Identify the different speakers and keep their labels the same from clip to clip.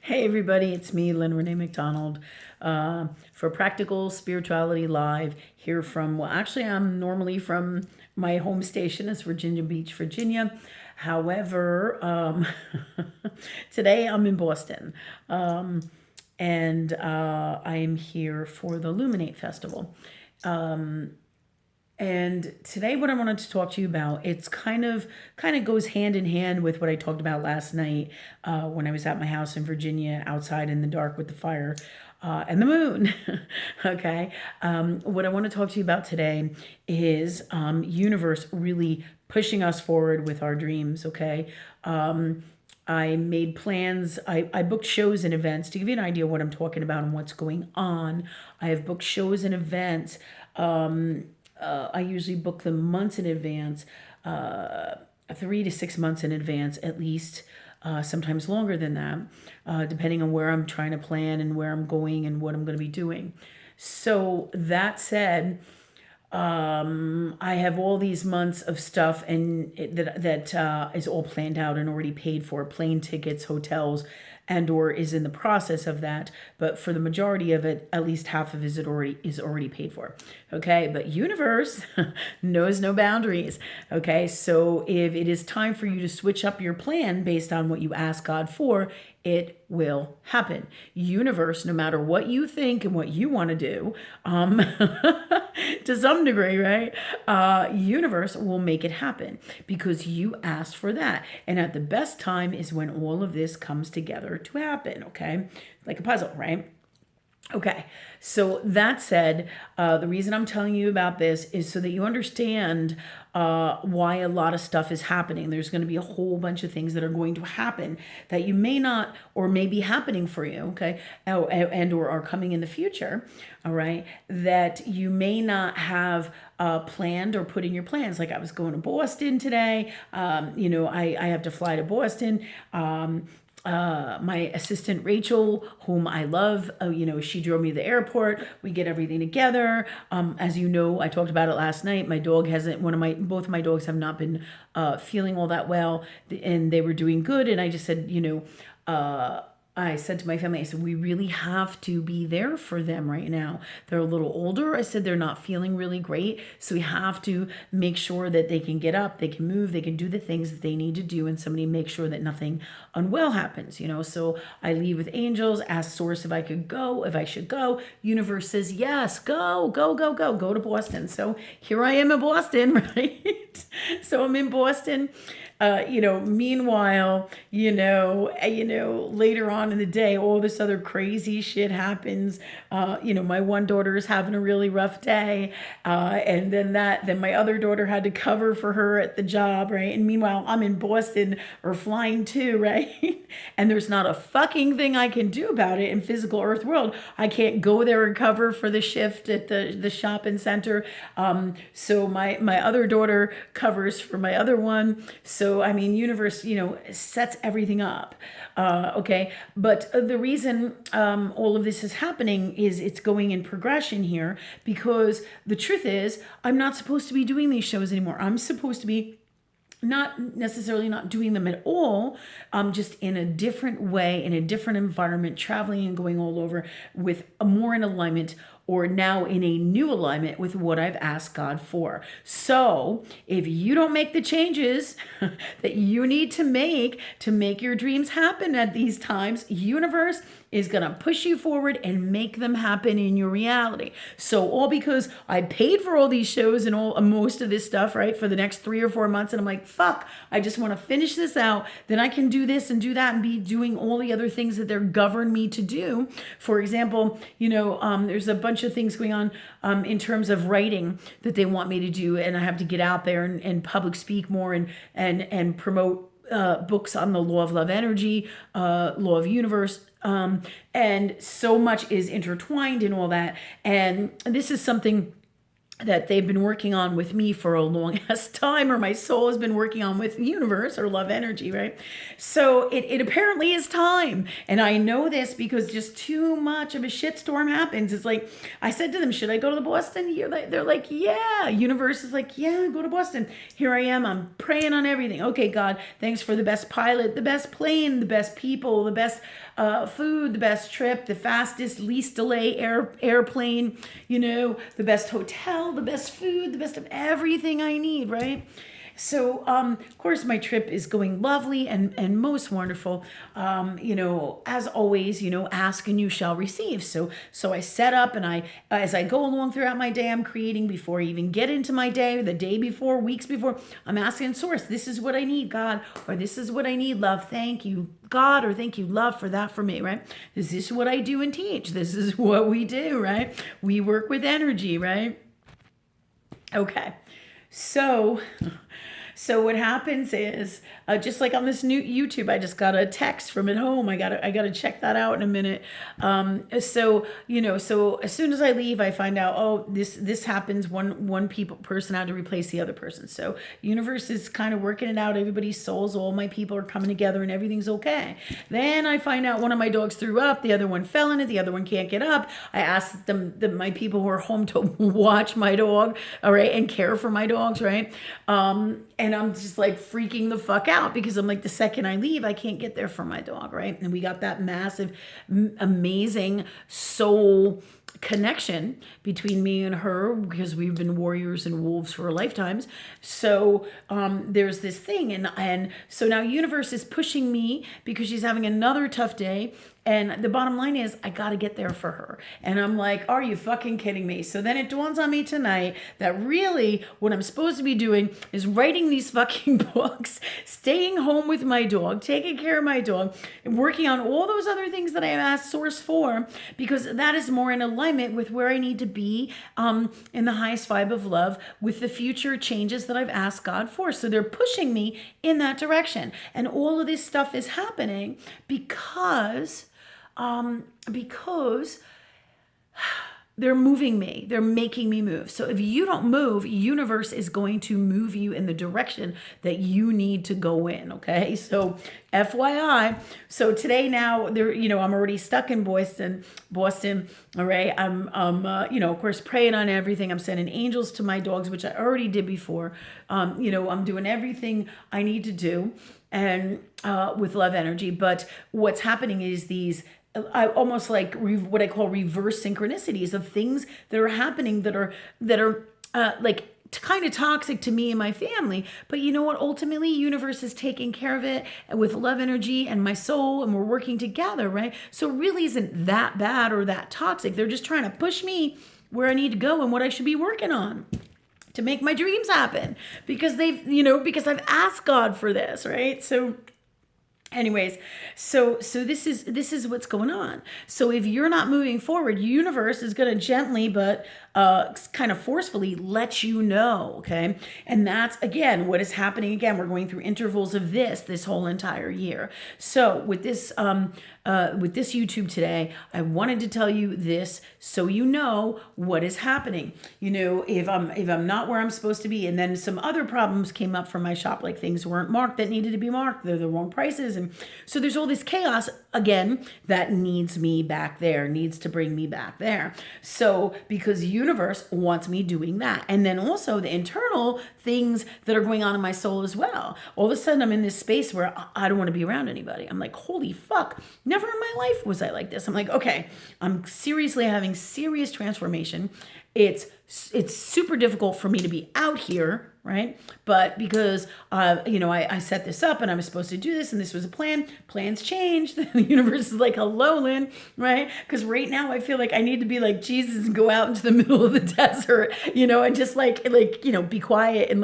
Speaker 1: Hey everybody, it's me, Lynn Renee McDonald, for Practical Spirituality Live. Here from, well, actually, I'm normally from my home station, is Virginia Beach, Virginia. However, today I'm in Boston, and I am here for the Illuminate Festival. And today, what I wanted to talk to you about, it's kind of goes hand in hand with what I talked about last night when I was at my house in Virginia, outside in the dark with the fire and the moon. Okay, what I want to talk to you about today is universe really pushing us forward with our dreams. Okay. I made plans. I booked shows and events to give you an idea of what I'm talking about and what's going on. I have booked shows and events. I usually book them months in advance, 3 to 6 months in advance at least, sometimes longer than that, depending on where I'm trying to plan and where I'm going and what I'm going to be doing. So that said, I have all these months of stuff and that is all planned out and already paid for, plane tickets, hotels, and or is in the process of that. But for the majority of it, at least half of it is already paid for. Okay, but universe knows no boundaries. Okay, so if it is time for you to switch up your plan based on what you ask God for, it will happen. Universe, no matter what you think and what you want to do, to some degree, right? Universe will make it happen because you asked for that. And at the best time is when all of this comes together to happen, okay? Like a puzzle, right? Okay, so that said, the reason I'm telling you about this is so that you understand why a lot of stuff is happening. There's going to be a whole bunch of things that are going to happen that you may not or may be happening for you, okay, and or are coming in the future, all right, that you may not have planned or put in your plans. Like I was going to Boston today. I have to fly to Boston. My assistant Rachel, whom I love, she drove me to the airport. We get everything together. As you know, I talked about it last night. My dog hasn't. Both of my dogs have not been feeling all that well, and they were doing good. And I just said, I said to my family, I said, we really have to be there for them right now. They're a little older. I said, they're not feeling really great. So we have to make sure that they can get up, they can move, they can do the things that they need to do. And somebody make sure that nothing unwell happens, So I leave with angels, ask source if I could go, if I should go. Universe says, yes, go to Boston. So here I am in Boston, right? So I'm in Boston. Meanwhile, later on in the day, all this other crazy shit happens. My one daughter is having a really rough day. And then my other daughter had to cover for her at the job, right? And meanwhile, I'm in Boston or flying too, right? And there's not a fucking thing I can do about it in physical earth world. I can't go there and cover for the shift at the shopping center. So my other daughter covers for my other one. So, universe, sets everything up. Okay. But the reason all of this is happening is it's going in progression here because the truth is I'm not supposed to be doing these shows anymore. I'm supposed to be not necessarily not doing them at all, just in a different way, in a different environment, traveling and going all over with a more in alignment or now in a new alignment with what I've asked God for. So if you don't make the changes that you need to make your dreams happen at these times, universe is going to push you forward and make them happen in your reality. So all because I paid for all these shows and most of this stuff, right, for the next 3 or 4 months. And I'm like, fuck, I just want to finish this out. Then I can do this and do that and be doing all the other things that they're governed me to do. For example, there's a bunch of things going on in terms of writing that they want me to do. And I have to get out there and public speak more and promote books on the law of love energy, law of universe, and so much is intertwined in all that. And this is something that they've been working on with me for a long ass time, or my soul has been working on with the universe or love energy, right? So it apparently is time. And I know this because just too much of a shitstorm happens. It's like, I said to them, should I go to the Boston? They're like, yeah. Universe is like, yeah, go to Boston. Here I am. I'm praying on everything. Okay, God, thanks for the best pilot, the best plane, the best people, the best food, the best trip, the fastest, least delay airplane, the best hotel, the best food, the best of everything I need, right? So, of course, my trip is going lovely and most wonderful. As always, ask and you shall receive. So I set up, and as I go along throughout my day, I'm creating before I even get into my day, the day before, weeks before. I'm asking Source, this is what I need, God, or this is what I need, love. Thank you, God, or thank you, love, for that for me, right? This is what I do and teach. This is what we do, right? We work with energy, right? Okay. So what happens is, just like on this new YouTube, I just got a text from at home. I gotta check that out in a minute. So as soon as I leave, I find out, oh, this happens. One person had to replace the other person. So universe is kind of working it out. Everybody's souls, all my people are coming together, and everything's okay. Then I find out one of my dogs threw up. The other one fell in it. The other one can't get up. I asked my people who are home to watch my dog, all right, and care for my dogs, right? And I'm just like freaking the fuck out because I'm like, the second I leave, I can't get there for my dog, right? And we got that massive, amazing soul connection between me and her because we've been warriors and wolves for lifetimes. So there's this thing, and so now universe is pushing me because she's having another tough day. And the bottom line is, I got to get there for her. And I'm like, are you fucking kidding me? So then it dawns on me tonight that really what I'm supposed to be doing is writing these fucking books, staying home with my dog, taking care of my dog, and working on all those other things that I have asked Source for, because that is more in alignment with where I need to be in the highest vibe of love with the future changes that I've asked God for. So they're pushing me in that direction. And all of this stuff is happening because they're moving me. They're making me move. So if you don't move, universe is going to move you in the direction that you need to go in. Okay. So FYI. So today now I'm already stuck in Boston. All right. I'm of course, praying on everything. I'm sending angels to my dogs, which I already did before. I'm doing everything I need to do and with love energy. But what's happening is I almost like what I call reverse synchronicities of things that are happening that are like kind of toxic to me and my family. But you know what? Ultimately, universe is taking care of it with love energy and my soul, and we're working together, right? So it really isn't that bad or that toxic. They're just trying to push me where I need to go and what I should be working on to make my dreams happen, because because I've asked God for this, right? So anyways, so this is what's going on. So if you're not moving forward, universe is going to gently but kind of forcefully let you know, okay? And that's, again, what is happening. Again, we're going through intervals of this whole entire year. So with this YouTube today, I wanted to tell you this so you know what is happening. If I'm not where I'm supposed to be, and then some other problems came up from my shop, like things weren't marked that needed to be marked, they're the wrong prices, and so there's all this chaos again that needs me back there, needs to bring me back there. So because universe wants me doing that, and then also the internal things that are going on in my soul as well. All of a sudden I'm in this space where I don't want to be around anybody. I'm like, holy fuck, never in my life was I like this. I'm like, okay, I'm seriously having serious transformation. It's super difficult for me to be out here, right? But because I set this up and I was supposed to do this and this was a plan. Plans changed. The universe is like, hello, Lynn, right? Because right now I feel like I need to be like Jesus and go out into the middle of the desert, and just be quiet and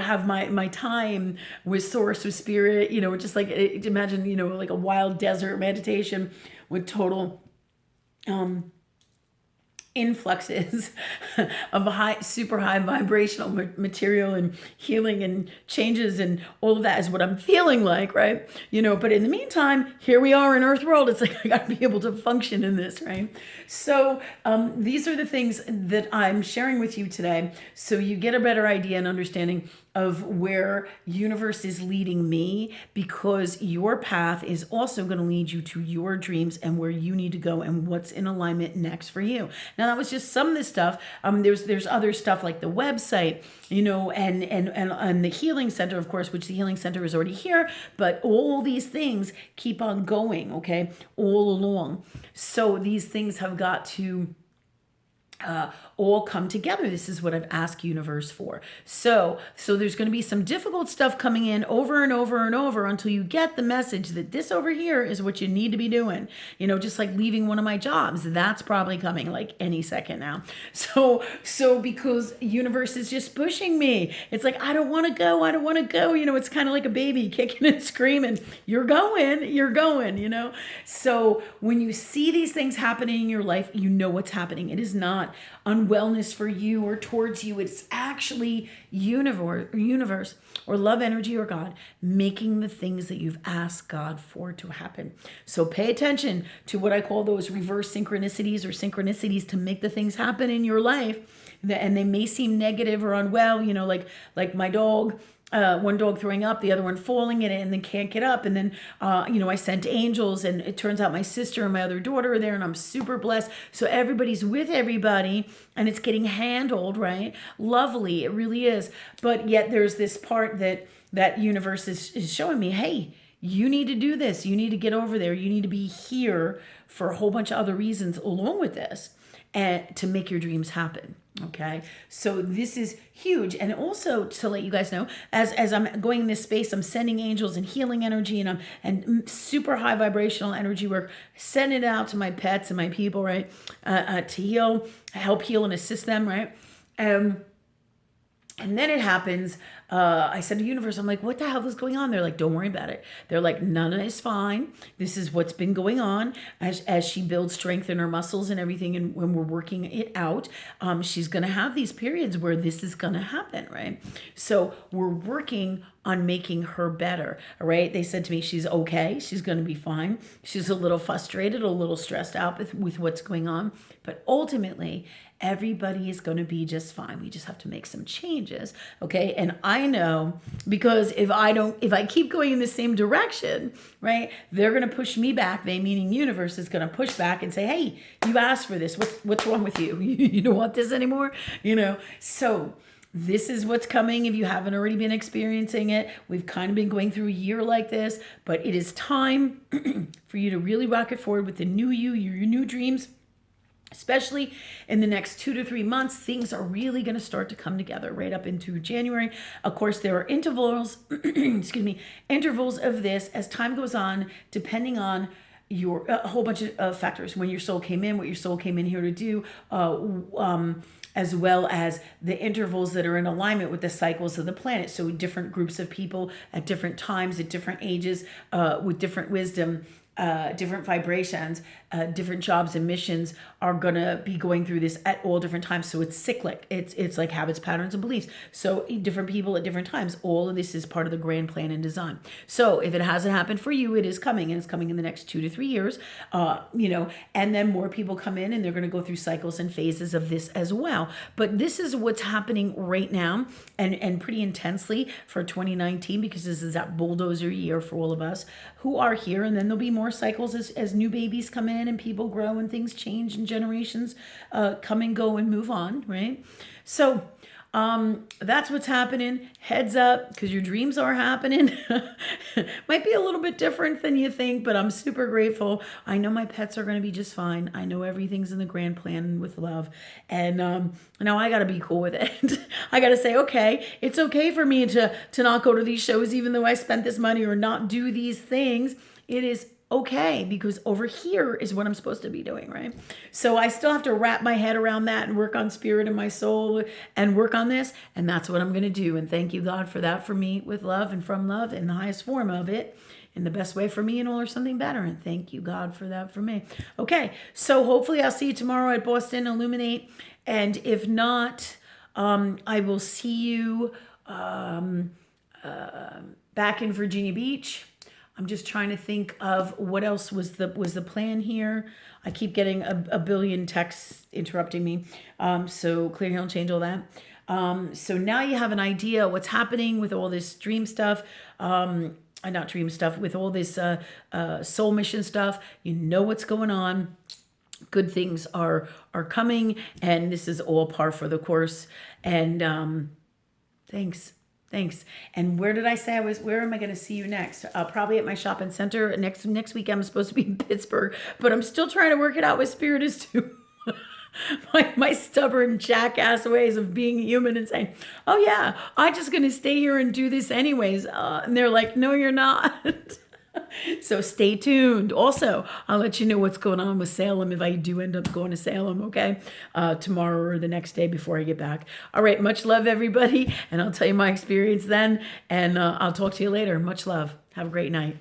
Speaker 1: have my time with Source, with Spirit, just like imagine, like a wild desert meditation with total influxes of high, super high vibrational material and healing and changes and all of that is what I'm feeling like, right? But in the meantime, here we are in Earth World. It's like I got to be able to function in this, right? So these are the things that I'm sharing with you today, so you get a better idea and understanding of where universe is leading me, because your path is also going to lead you to your dreams and where you need to go and what's in alignment next for you. Now that was just some of this stuff. There's other stuff like the website, and the healing center, of course, which the healing center is already here, but all these things keep on going, okay, all along. So these things have got to all come together. This is what I've asked universe for. So there's going to be some difficult stuff coming in over and over and over until you get the message that this over here is what you need to be doing. Just like leaving one of my jobs, that's probably coming like any second now. So because universe is just pushing me. It's like, I don't want to go. It's kind of like a baby kicking and screaming. You're going. So when you see these things happening in your life, you know what's happening. It is not unwellness for you or towards you. It's actually universe or love energy or God making the things that you've asked God for to happen. So pay attention to what I call those reverse synchronicities or synchronicities to make the things happen in your life. And they may seem negative or unwell, like my dog. One dog throwing up, the other one falling in it and then can't get up. And then, I sent angels, and it turns out my sister and my other daughter are there, and I'm super blessed. So everybody's with everybody and it's getting handled, right? Lovely. It really is. But yet there's this part that universe is showing me, hey, you need to do this. You need to get over there. You need to be here for a whole bunch of other reasons along with this, and to make your dreams happen. Okay, so this is huge. And also to let you guys know, as I'm going in this space, I'm sending angels and healing energy, and super high vibrational energy work, send it out to my pets and my people, right? To help heal and assist them, right? And then it happens. I said to universe, I'm like, what the hell is going on? They're like, don't worry about it. They're like, none of it's fine. This is what's been going on as she builds strength in her muscles and everything. And when we're working it out, she's going to have these periods where this is going to happen, right? So we're working on making her better, all right? They said to me, she's okay. She's going to be fine. She's a little frustrated, a little stressed out with what's going on. But ultimately, everybody is going to be just fine. We just have to make some changes, okay? And I know, because if I keep going in the same direction, right, they're going to push me back. They, meaning universe, is going to push back and say, hey, you asked for this. What's wrong with you? You don't want this anymore? So this is what's coming. If you haven't already been experiencing it, we've kind of been going through a year like this, but it is time for you to really rock it forward with the new you, your new dreams. Especially in the next 2 to 3 months, things are really going to start to come together right up into January. Of course, there are intervals, intervals of this as time goes on, depending on a whole bunch of factors. When your soul came in, what your soul came in here to do, as well as the intervals that are in alignment with the cycles of the planet. So different groups of people at different times, at different ages, with different wisdom, different vibrations, different jobs and missions are going to be going through this at all different times. So it's cyclic. It's like habits, patterns, and beliefs. So different people at different times. All of this is part of the grand plan and design. So if it hasn't happened for you, it is coming, and it's coming in the next 2 to 3 years, and then more people come in and they're going to go through cycles and phases of this as well. But this is what's happening right now, and pretty intensely for 2019, because this is that bulldozer year for all of us who are here. And then there'll be more cycles as new babies come in and people grow and things change and generations come and go and move on, right? So that's what's happening. Heads up, because your dreams are happening. Might be a little bit different than you think, but I'm super grateful. I know my pets are going to be just fine. I know everything's in the grand plan with love. And now I got to be cool with it. I got to say, okay, it's okay for me to not go to these shows, even though I spent this money, or not do these things. It is okay, because over here is what I'm supposed to be doing, right? So I still have to wrap my head around that and work on spirit and my soul and work on this, and that's what I'm going to do. And thank you, God, for that, for me, with love and from love in the highest form of it. in the best way for me and all or something better. And thank you, God, for that for me. Okay, so hopefully I'll see you tomorrow at Boston Illuminate. And if not, I will see you back in Virginia Beach. I'm just trying to think of what else was the plan here. I keep getting a billion texts interrupting me. So clear, heal, and change all that. So now you have an idea what's happening with all this dream stuff. Not dream stuff, with all this soul mission stuff. You know what's going on. Good things are coming, and this is all par for the course. And thanks. And where did I say I was? Where am I going to see you next? Probably at my shopping center. Next week I'm supposed to be in Pittsburgh, but I'm still trying to work it out with Spirit is too. my stubborn jackass ways of being human and saying, oh yeah, I'm just going to stay here and do this anyways. And they're like, no, you're not. So stay tuned. Also, I'll let you know what's going on with Salem if I do end up going to Salem, okay? Tomorrow or the next day before I get back. All right, much love, everybody. And I'll tell you my experience then. And I'll talk to you later. Much love. Have a great night.